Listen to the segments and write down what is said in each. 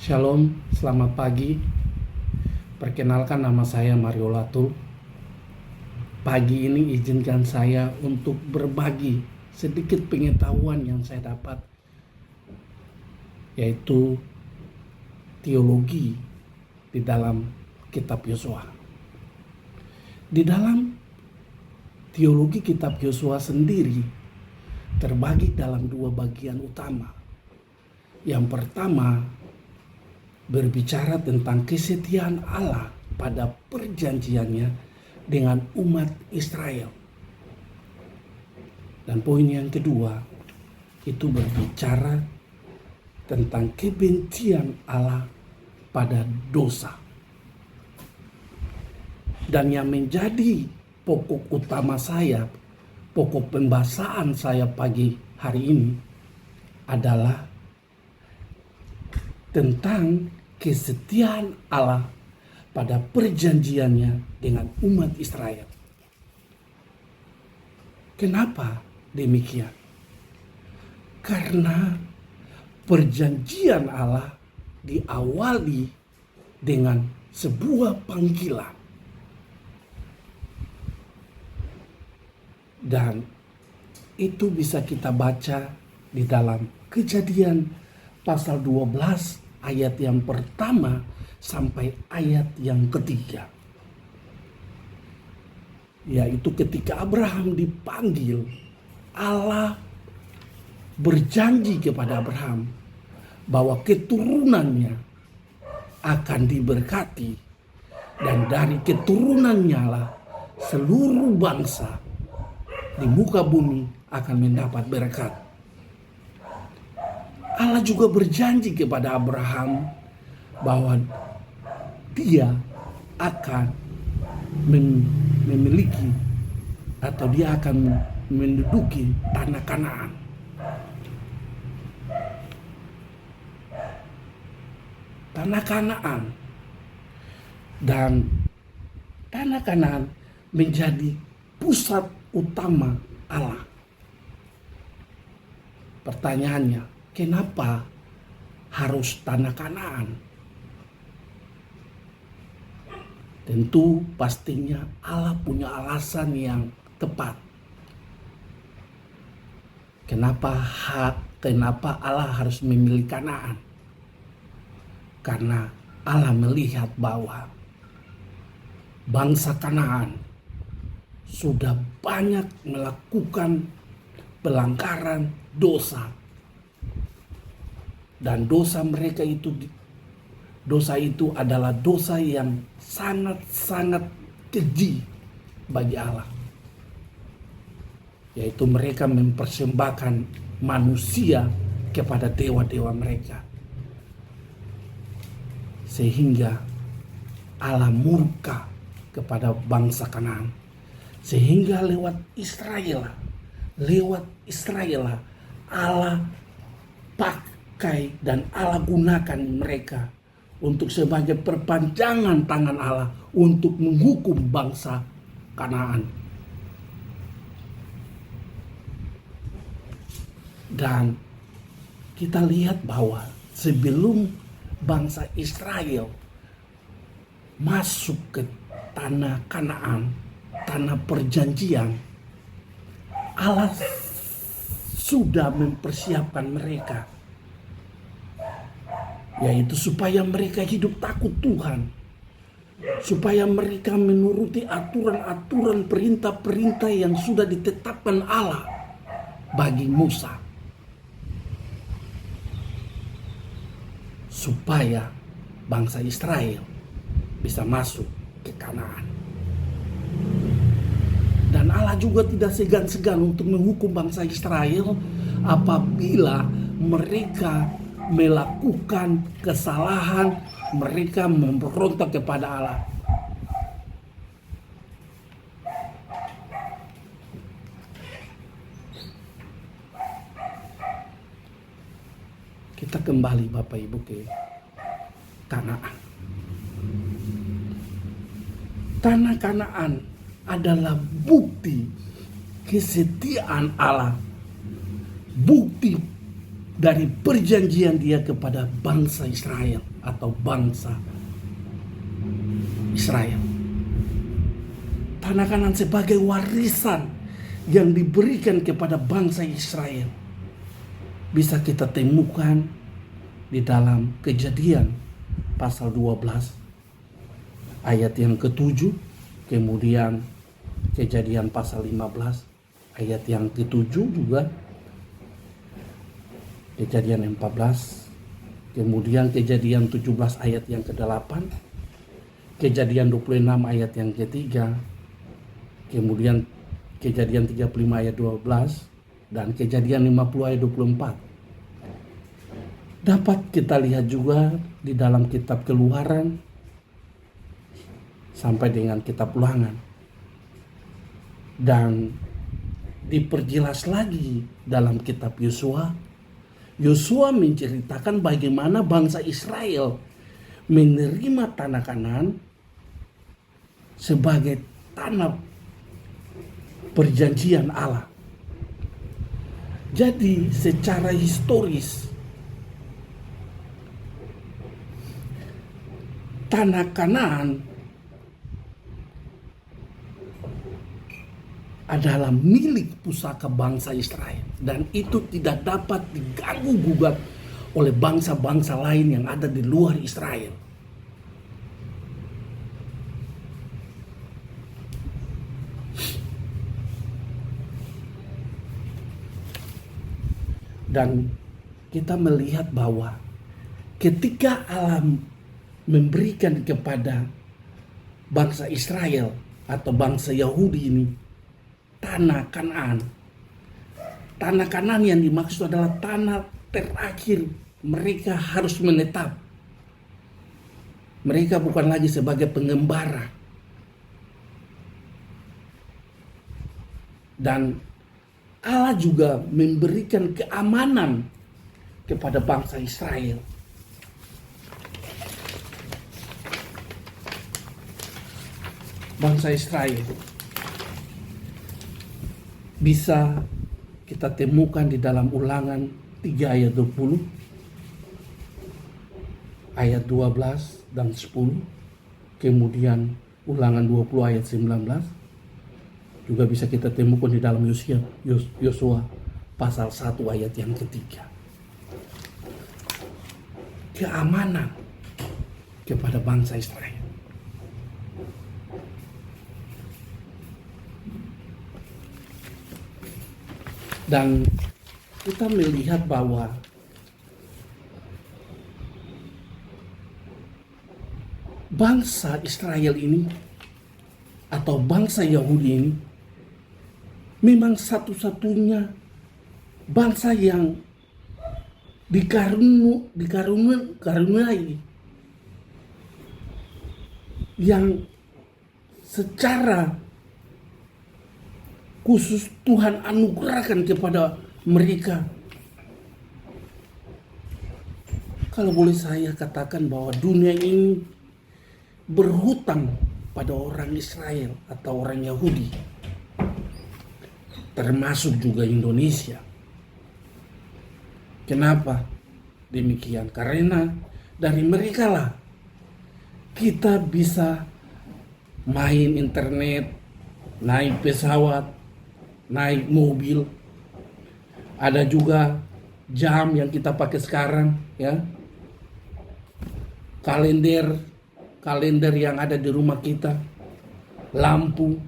Shalom, selamat pagi. Perkenalkan, nama saya Mario Latul. Pagi ini izinkan saya untuk berbagi sedikit pengetahuan yang saya dapat, yaitu teologi di dalam kitab Yosua. Di dalam teologi kitab Yosua sendiri terbagi dalam dua bagian utama. Yang pertama berbicara tentang kesetiaan Allah pada perjanjiannya dengan umat Israel. Dan poin yang kedua itu berbicara tentang kebencian Allah pada dosa. Dan yang menjadi pokok utama saya, pokok pembahasan saya pagi hari ini adalah tentang kesetiaan Allah pada perjanjiannya dengan umat Israel. Kenapa demikian? Karena perjanjian Allah diawali dengan sebuah panggilan. Dan itu bisa kita baca di dalam Kejadian pasal 12 ayat yang pertama sampai ayat yang ketiga. Yaitu ketika Abraham dipanggil, Allah berjanji kepada Abraham bahwa keturunannya akan diberkati, dan dari keturunannya lah seluruh bangsa di muka bumi akan mendapat berkat. Allah juga berjanji kepada Abraham bahwa dia akan memiliki atau dia akan menduduki tanah Kanaan. Tanah Kanaan. Dan tanah Kanaan menjadi pusat utama Allah. Pertanyaannya, kenapa harus tanah Kanaan? Tentu pastinya Allah punya alasan yang tepat. Kenapa Allah harus memilih Kanaan? Karena Allah melihat bahwa bangsa Kanaan sudah banyak melakukan pelanggaran dosa. Dan dosa itu adalah dosa yang sangat-sangat keji bagi Allah. Yaitu mereka mempersembahkan manusia kepada dewa-dewa mereka. Sehingga Allah murka kepada bangsa Kanaan. Sehingga lewat Israel Allah pakai dan Allah gunakan mereka untuk sebagai perpanjangan tangan Allah untuk menghukum bangsa Kanaan. Dan kita lihat bahwa sebelum bangsa Israel masuk ke tanah Kanaan, tanah perjanjian, Allah sudah mempersiapkan mereka, yaitu supaya mereka hidup takut Tuhan, supaya mereka menuruti aturan-aturan perintah-perintah yang sudah ditetapkan Allah bagi Musa, supaya bangsa Israel bisa masuk ke Kanaan. Dan Allah juga tidak segan-segan untuk menghukum bangsa Israel apabila mereka melakukan kesalahan, mereka memberontak kepada Allah. Kita kembali Bapak Ibu ke Kanaan. Tanah Kanaan adalah bukti kesetiaan Allah, bukti dari perjanjian dia kepada bangsa Israel atau bangsa Israel. Tanah Kanaan sebagai warisan yang diberikan kepada bangsa Israel bisa kita temukan di dalam Kejadian pasal 12 ayat yang ke-7, kemudian Kejadian pasal 15 ayat yang ke-7 juga, Kejadian 14, kemudian Kejadian 17 ayat yang ke-8, Kejadian 26 ayat yang ke-3, kemudian Kejadian 35 ayat 12, dan Kejadian 50 ayat 24. Dapat kita lihat juga di dalam kitab Keluaran sampai dengan kitab Ulangan. Dan diperjelas lagi dalam kitab Yosua. Yosua menceritakan bagaimana bangsa Israel menerima tanah Kanaan sebagai tanah perjanjian Allah. Jadi secara historis tanah Kanaan adalah milik pusaka bangsa Israel, dan itu tidak dapat diganggu gugat oleh bangsa-bangsa lain yang ada di luar Israel. Dan kita melihat bahwa ketika Allah memberikan kepada bangsa Israel atau bangsa Yahudi ini tanah Kanaan. Tanah Kanaan yang dimaksud adalah tanah terakhir mereka harus menetap. Mereka bukan lagi sebagai pengembara. Dan Allah juga memberikan keamanan kepada bangsa Israel. Bangsa Israel bisa kita temukan di dalam Ulangan 3 ayat 20, ayat 12 dan 10, kemudian Ulangan 20 ayat 19, juga bisa kita temukan di dalam Yosua pasal 1 ayat yang ketiga. Keamanan kepada bangsa Israel. Dan kita melihat bahwa bangsa Israel ini atau bangsa Yahudi ini memang satu-satunya bangsa yang dikaruniai yang secara khusus Tuhan anugerahkan kepada mereka. Kalau boleh saya katakan bahwa dunia ini berhutang pada orang Israel atau orang Yahudi, termasuk juga Indonesia. Kenapa demikian? Karena dari mereka lah kita bisa main internet, naik pesawat, naik mobil. Ada juga jam yang kita pakai sekarang, ya. Kalender yang ada di rumah kita, lampu,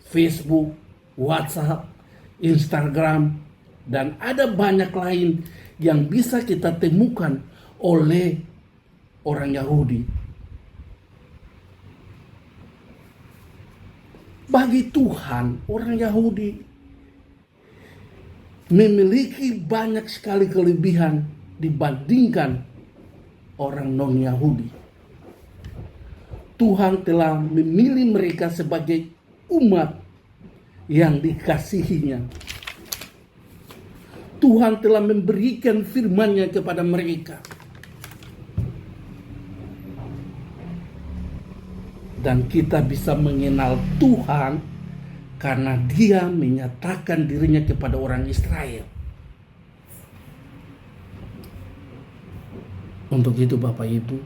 Facebook, WhatsApp, Instagram, dan ada banyak lain yang bisa kita temukan oleh orang Yahudi. Bagi Tuhan, orang Yahudi memiliki banyak sekali kelebihan dibandingkan orang non-Yahudi. Tuhan telah memilih mereka sebagai umat yang dikasihinya. Tuhan telah memberikan firman-Nya kepada mereka. Dan kita bisa mengenal Tuhan karena Dia menyatakan dirinya kepada orang Israel. Untuk itu Bapak Ibu,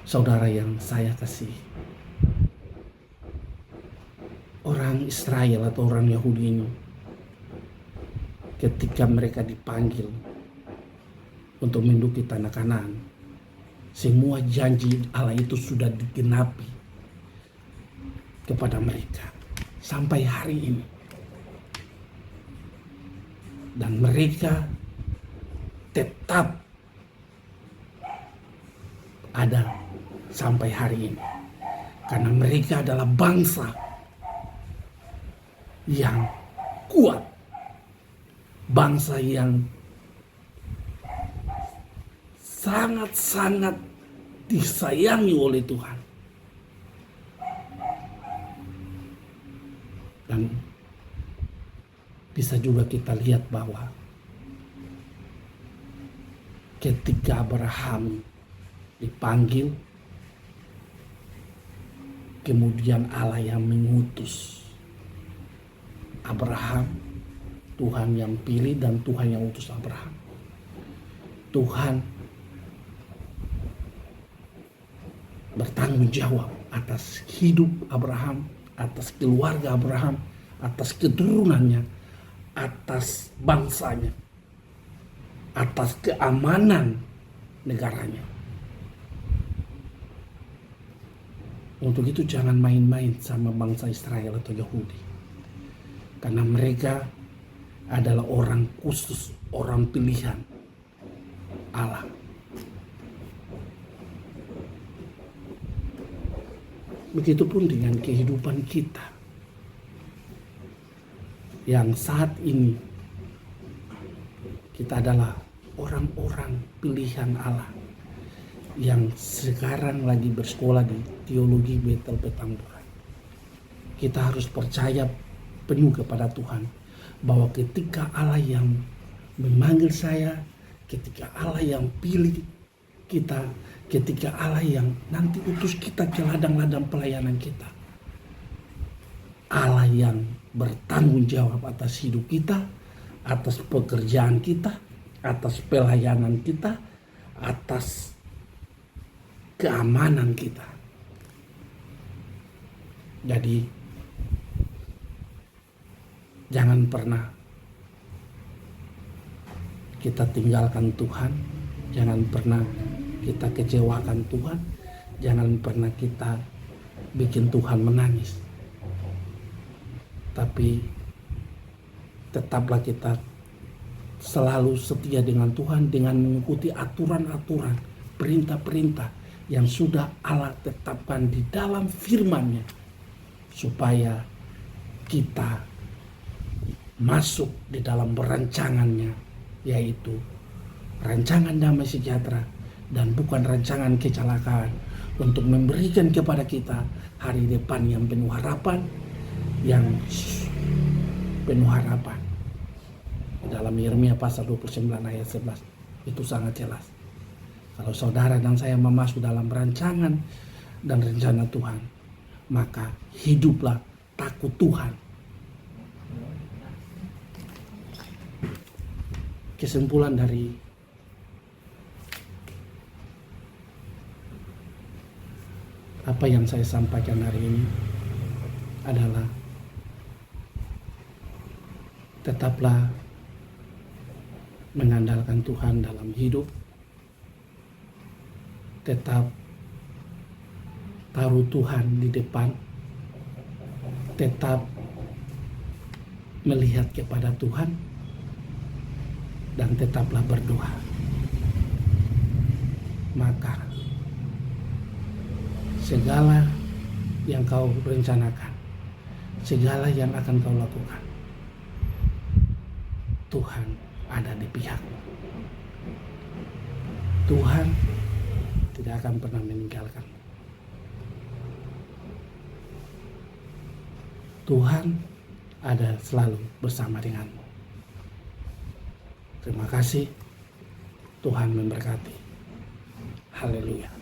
saudara yang saya kasihi, orang Israel atau orang Yahudi ini, ketika mereka dipanggil untuk menduduki tanah Kanaan, semua janji Allah itu sudah digenapi kepada mereka sampai hari ini. Dan mereka tetap ada sampai hari ini. Karena mereka adalah bangsa yang kuat. Bangsa yang sangat-sangat disayangi oleh Tuhan. Dan bisa juga kita lihat bahwa ketika Abraham dipanggil, kemudian Allah yang mengutus Abraham, Tuhan yang pilih dan Tuhan yang utus Abraham. Tuhan bertanggung jawab atas hidup Abraham, atas keluarga Abraham, atas keturunannya, atas bangsanya, atas keamanan negaranya. Untuk itu jangan main-main sama bangsa Israel atau Yahudi. Karena mereka adalah orang khusus, orang pilihan Allah. Begitupun dengan kehidupan kita yang saat ini kita adalah orang-orang pilihan Allah yang sekarang lagi bersekolah di teologi Bethel Petamburan. Kita harus percaya penuh kepada Tuhan bahwa ketika Allah yang memanggil saya, ketika Allah yang pilih kita, ketika Allah yang nanti utus kita ke ladang-ladang pelayanan kita, Allah yang bertanggung jawab atas hidup kita, atas pekerjaan kita, atas pelayanan kita, atas keamanan kita. Jadi jangan pernah kita tinggalkan Tuhan, jangan pernah kita kecewakan Tuhan, jangan pernah kita bikin Tuhan menangis. Tapi tetaplah kita selalu setia dengan Tuhan dengan mengikuti aturan-aturan, perintah-perintah yang sudah Allah tetapkan di dalam firman-Nya, supaya kita masuk di dalam rancangannya, yaitu rancangan damai sejahtera dan bukan rancangan kecelakaan, untuk memberikan kepada kita hari depan yang penuh harapan, yang penuh harapan. Dalam Yeremia pasal 29 ayat 11 itu sangat jelas. Kalau saudara dan saya masuk dalam rancangan dan rencana Tuhan, maka hiduplah takut Tuhan. Kesimpulan dari apa yang saya sampaikan hari ini adalah tetaplah mengandalkan Tuhan dalam hidup, tetap taruh Tuhan di depan, tetap melihat kepada Tuhan, dan tetaplah berdoa. Maka segala yang kau rencanakan, segala yang akan kau lakukan, Tuhan ada di pihakmu. Tuhan tidak akan pernah meninggalkanmu. Tuhan ada selalu bersama denganmu. Terima kasih. Tuhan memberkati. Haleluya.